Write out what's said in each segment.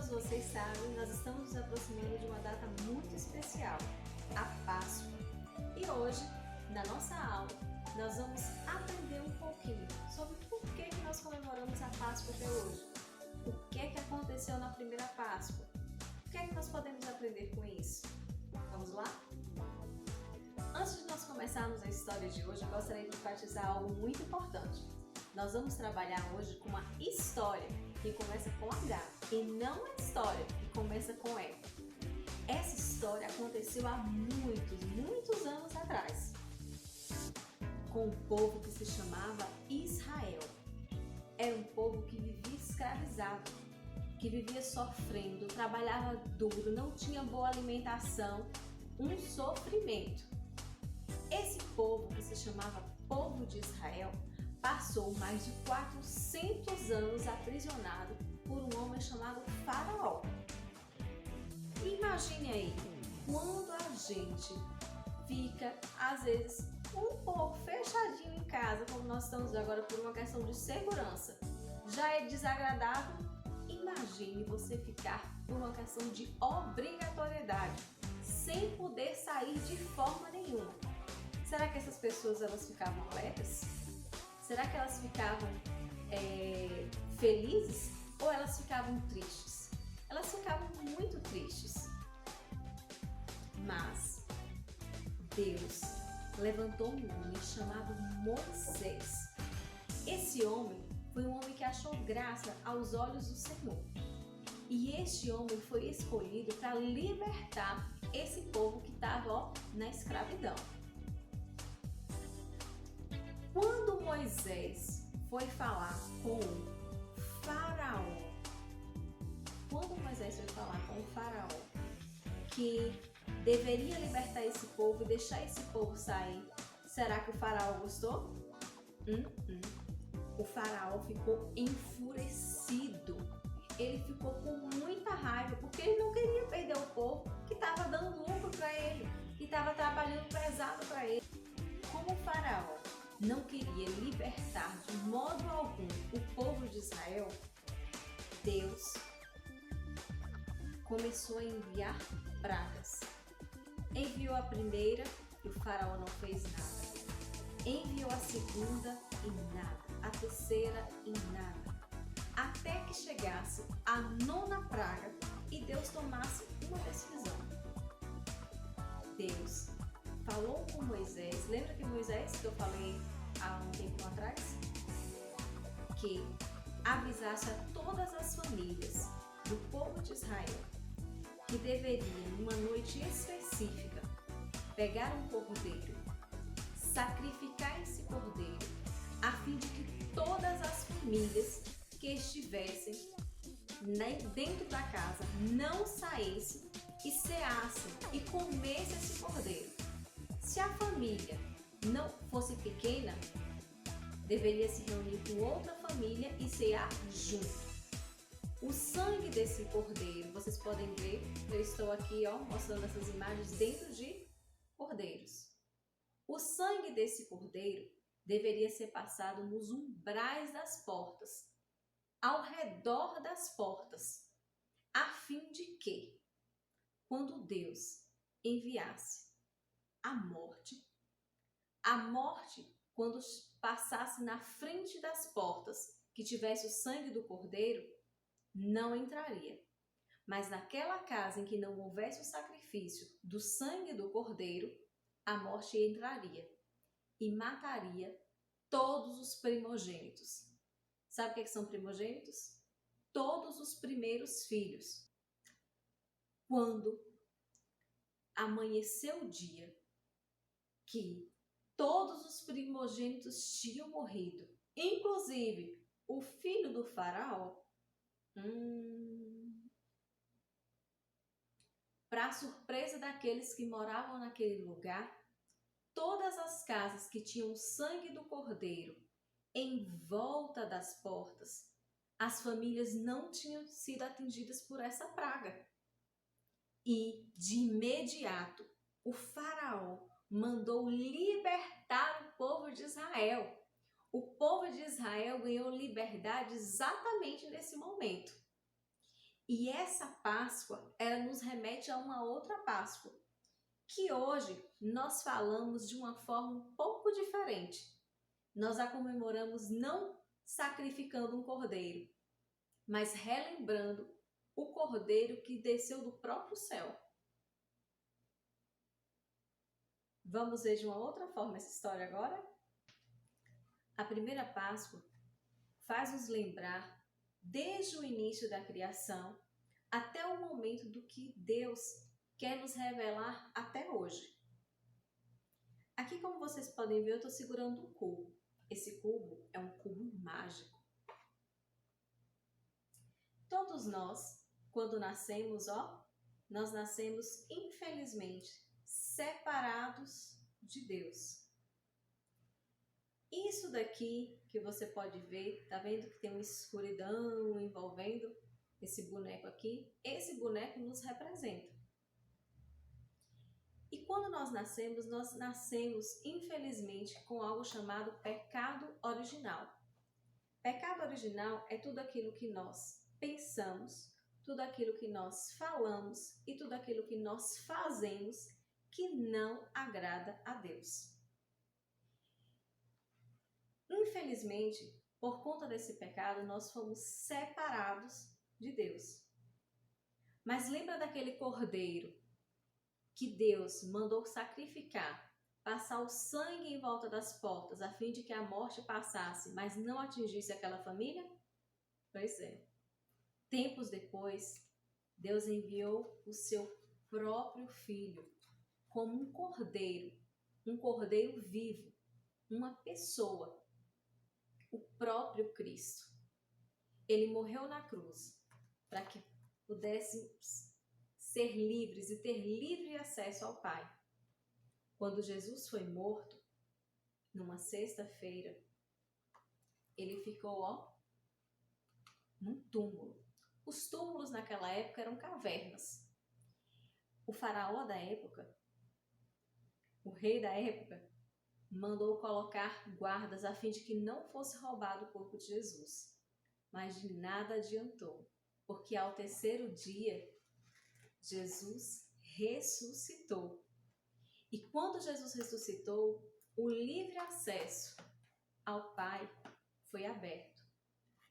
todos vocês sabem, nós estamos nos aproximando de uma data muito especial, a Páscoa. E hoje, na nossa aula, nós vamos aprender um pouquinho sobre por que nós comemoramos a Páscoa até hoje. O que aconteceu na primeira Páscoa? O que nós podemos aprender com isso? Vamos lá? Antes de nós começarmos a história de hoje, eu gostaria de enfatizar algo muito importante. Nós vamos trabalhar hoje com uma história que começa com H e não a história que começa com E. Essa história aconteceu há muitos anos atrás, com um povo que se chamava Israel. Era um povo que vivia escravizado, que vivia sofrendo, trabalhava duro, não tinha boa alimentação, um sofrimento. Esse povo que se chamava povo de Israel passou mais de 400 anos aprisionado por um homem chamado Faraó. Imagine aí, quando a gente fica, às vezes, um pouco fechadinho em casa, como nós estamos agora por uma questão de segurança, já é desagradável. Imagine você ficar por uma questão de obrigatoriedade, sem poder sair de forma nenhuma. Será que essas pessoas elas ficavam alegres? Será que elas ficavam felizes ou elas ficavam tristes? Elas ficavam muito tristes. Mas Deus levantou um homem chamado Moisés. Esse homem foi um homem que achou graça aos olhos do Senhor. E este homem foi escolhido para libertar esse povo que estava na escravidão. Quando Moisés foi falar com o Faraó, que deveria libertar esse povo e deixar esse povo sair, será que o Faraó gostou? O Faraó ficou enfurecido. Ele ficou com muita raiva porque ele não queria perder o povo que estava dando lucro para ele, que estava trabalhando pesado para ele. Como o Faraó não queria libertar de modo algum o povo de Israel, Deus começou a enviar pragas. Enviou a primeira e o Faraó não fez nada. Enviou a segunda e nada. A terceira e nada. Até que chegasse a 9ª praga e Deus tomasse uma decisão. Deus falou com Moisés, lembra que Moisés, que eu falei há um tempo atrás? Que avisasse a todas as famílias do povo de Israel que deveriam, numa noite específica, pegar um cordeiro, sacrificar esse cordeiro, a fim de que todas as famílias que estivessem dentro da casa não saíssem e ceassem e comessem esse cordeiro. Se a família não fosse pequena, deveria se reunir com outra família e cear junto. O sangue desse cordeiro, vocês podem ver, eu estou aqui mostrando essas imagens dentro de cordeiros. O sangue desse cordeiro deveria ser passado nos umbrais das portas, ao redor das portas, a fim de que, quando Deus enviasse a morte, quando passasse na frente das portas, que tivesse o sangue do cordeiro, não entraria. Mas naquela casa em que não houvesse o sacrifício do sangue do cordeiro, a morte entraria e mataria todos os primogênitos. Sabe o que são primogênitos? Todos os primeiros filhos. Quando amanheceu o dia que todos os primogênitos tinham morrido, inclusive o filho do Faraó, para surpresa daqueles que moravam naquele lugar, todas as casas que tinham o sangue do cordeiro em volta das portas, as famílias não tinham sido atingidas por essa praga. E, de imediato, o Faraó mandou libertar o povo de Israel. O povo de Israel ganhou liberdade exatamente nesse momento. E essa Páscoa, ela nos remete a uma outra Páscoa, que hoje nós falamos de uma forma um pouco diferente. Nós a comemoramos não sacrificando um cordeiro, mas relembrando o cordeiro que desceu do próprio céu. Vamos ver de uma outra forma essa história agora? A primeira Páscoa faz nos lembrar, desde o início da criação até o momento do que Deus quer nos revelar até hoje. Aqui, como vocês podem ver, eu estou segurando um cubo. Esse cubo é um cubo mágico. Todos nós, quando nascemos, nós nascemos, infelizmente, separados de Deus. Isso daqui que você pode ver, tá vendo que tem uma escuridão envolvendo esse boneco aqui? Esse boneco nos representa. E quando nós nascemos, infelizmente, com algo chamado pecado original. Pecado original é tudo aquilo que nós pensamos, tudo aquilo que nós falamos e tudo aquilo que nós fazemos que não agrada a Deus. Infelizmente, por conta desse pecado, nós fomos separados de Deus. Mas lembra daquele cordeiro que Deus mandou sacrificar, passar o sangue em volta das portas, a fim de que a morte passasse, mas não atingisse aquela família? Pois é. Tempos depois, Deus enviou o seu próprio Filho como um cordeiro vivo, uma pessoa, o próprio Cristo. Ele morreu na cruz para que pudéssemos ser livres e ter livre acesso ao Pai. Quando Jesus foi morto, numa sexta-feira, ele ficou, num túmulo. Os túmulos naquela época eram cavernas. O faraó da época, o rei da época, mandou colocar guardas a fim de que não fosse roubado o corpo de Jesus. Mas de nada adiantou, porque ao terceiro dia, Jesus ressuscitou. E quando Jesus ressuscitou, o livre acesso ao Pai foi aberto.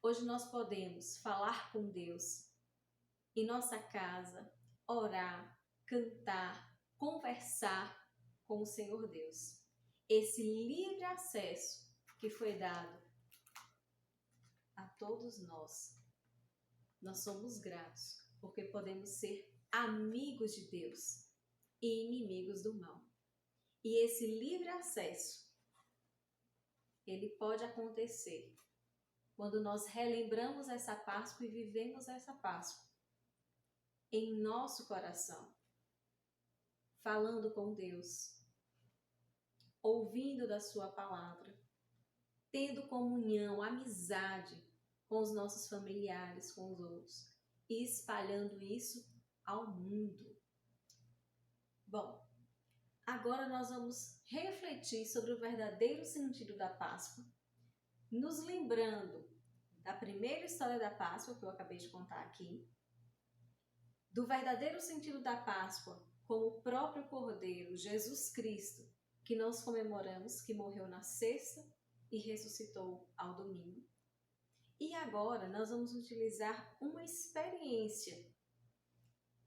Hoje nós podemos falar com Deus em nossa casa, orar, cantar, conversar com o Senhor Deus. Esse livre acesso que foi dado a todos nós somos gratos, porque podemos ser amigos de Deus e inimigos do mal. E esse livre acesso, ele pode acontecer quando nós relembramos essa Páscoa e vivemos essa Páscoa em nosso coração, falando com Deus, ouvindo da sua palavra, tendo comunhão, amizade com os nossos familiares, com os outros, e espalhando isso ao mundo. Bom, agora nós vamos refletir sobre o verdadeiro sentido da Páscoa, nos lembrando da primeira história da Páscoa que eu acabei de contar aqui, do verdadeiro sentido da Páscoa como o próprio Cordeiro, Jesus Cristo, que nós comemoramos, que morreu na sexta e ressuscitou ao domingo. E agora nós vamos utilizar uma experiência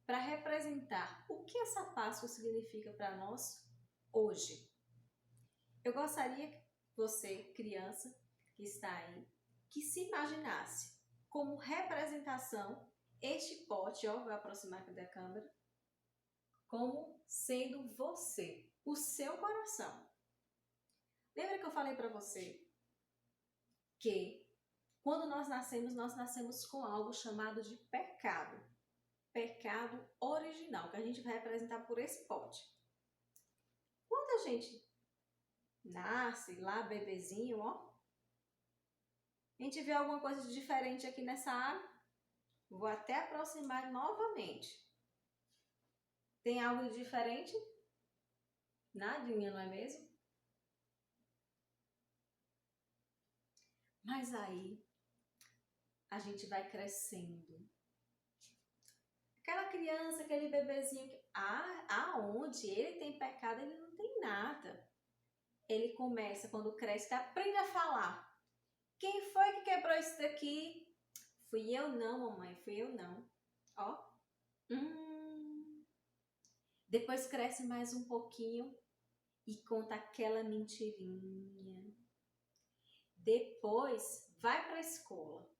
para representar o que essa Páscoa significa para nós hoje. Eu gostaria que você, criança que está aí, que se imaginasse como representação este pote, vou aproximar aqui da câmera, como sendo você, o seu coração. Lembra que eu falei para você que quando nós nascemos com algo chamado de pecado. Pecado original, que a gente vai representar por esse pote. Quando a gente nasce lá, bebezinho, a gente vê alguma coisa de diferente aqui nessa água. Vou até aproximar novamente. Tem algo de diferente? Nadinha, não é mesmo? Mas aí, a gente vai crescendo. Aquela criança, aquele bebezinho, aonde ele tem pecado, ele não tem nada. Ele começa, quando cresce, que aprende a falar. Quem foi que quebrou isso daqui? Fui eu não, mamãe, fui eu não. Ó. Depois cresce mais um pouquinho e conta aquela mentirinha. Depois vai para a escola.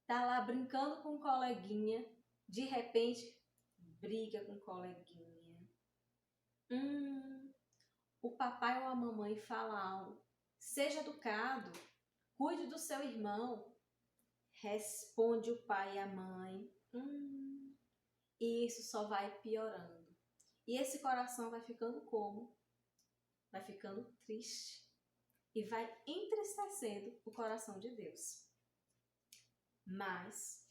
Tá lá brincando com um coleguinha. De repente, briga com o coleguinha. O papai ou a mamãe fala algo. Seja educado. Cuide do seu irmão. Responde o pai e a mãe. E isso só vai piorando. E esse coração vai ficando como? Vai ficando triste. E vai entristecendo o coração de Deus. Mas,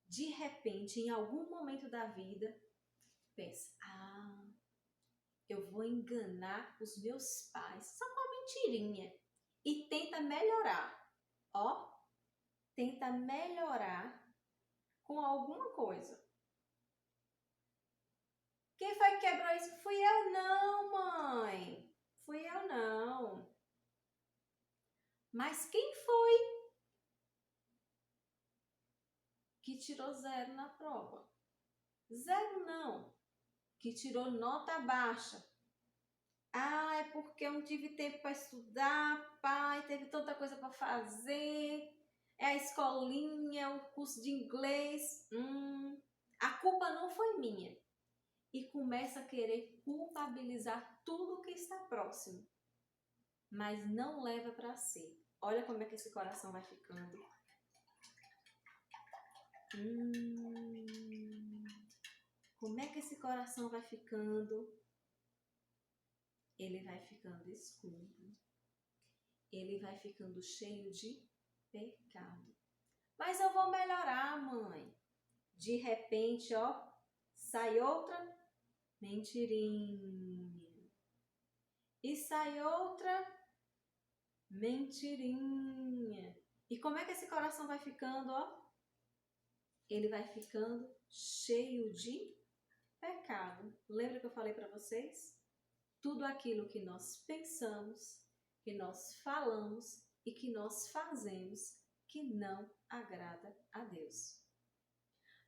de repente, em algum momento da vida, pensa, eu vou enganar os meus pais só com uma mentirinha. E tenta melhorar. Tenta melhorar com alguma coisa. Quem foi que quebrou isso? Fui eu não, mãe. Fui eu não. Mas quem foi que tirou 0 na prova? 0 não. Que tirou nota baixa. É porque eu não tive tempo para estudar, pai, teve tanta coisa para fazer. É a escolinha, o curso de inglês. A culpa não foi minha. E começa a querer culpabilizar tudo que está próximo. Mas não leva para si. Olha como é que esse coração vai ficando. Como é que esse coração vai ficando? Ele vai ficando escuro. Ele vai ficando cheio de pecado. Mas eu vou melhorar, mãe. De repente, sai outra mentirinha. E sai outra mentirinha. E como é que esse coração vai ficando, Ele vai ficando cheio de pecado. Lembra que eu falei para vocês? Tudo aquilo que nós pensamos, que nós falamos e que nós fazemos que não agrada a Deus.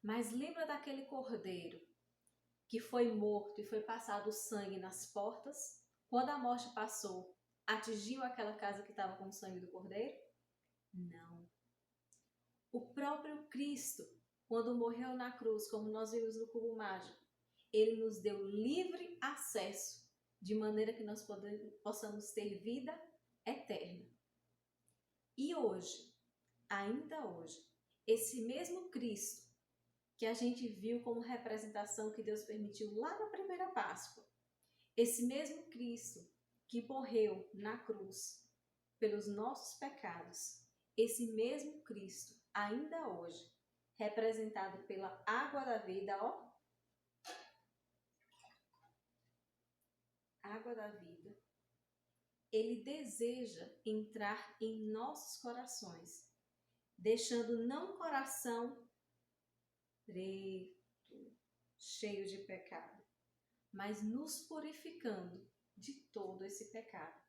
Mas lembra daquele cordeiro que foi morto e foi passado o sangue nas portas? Quando a morte passou, atingiu aquela casa que estava com o sangue do cordeiro? Não. O próprio Cristo, quando morreu na cruz, como nós vimos no cubo mágico, ele nos deu livre acesso, de maneira que nós possamos ter vida eterna. E hoje, ainda hoje, esse mesmo Cristo que a gente viu como representação que Deus permitiu lá na primeira Páscoa, esse mesmo Cristo que morreu na cruz pelos nossos pecados, esse mesmo Cristo, ainda hoje, representado pela água da vida, água da vida, ele deseja entrar em nossos corações, deixando não um coração preto, cheio de pecado, mas nos purificando de todo esse pecado.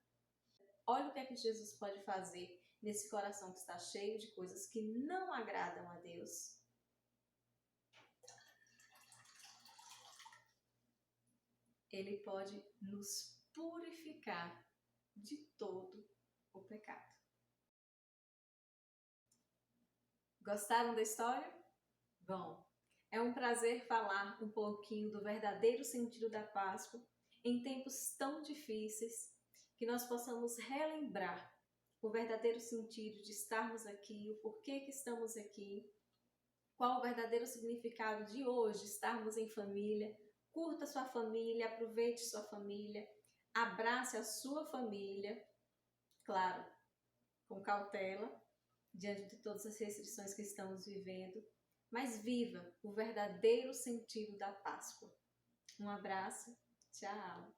Olha o que é que Jesus pode fazer nesse coração que está cheio de coisas que não agradam a Deus. Ele pode nos purificar de todo o pecado. Gostaram da história? Bom, é um prazer falar um pouquinho do verdadeiro sentido da Páscoa em tempos tão difíceis, que nós possamos relembrar o verdadeiro sentido de estarmos aqui, o porquê que estamos aqui, qual o verdadeiro significado de hoje estarmos em família. Curta sua família, aproveite sua família, abrace a sua família, claro, com cautela, diante de todas as restrições que estamos vivendo, mas viva o verdadeiro sentido da Páscoa. Um abraço, tchau!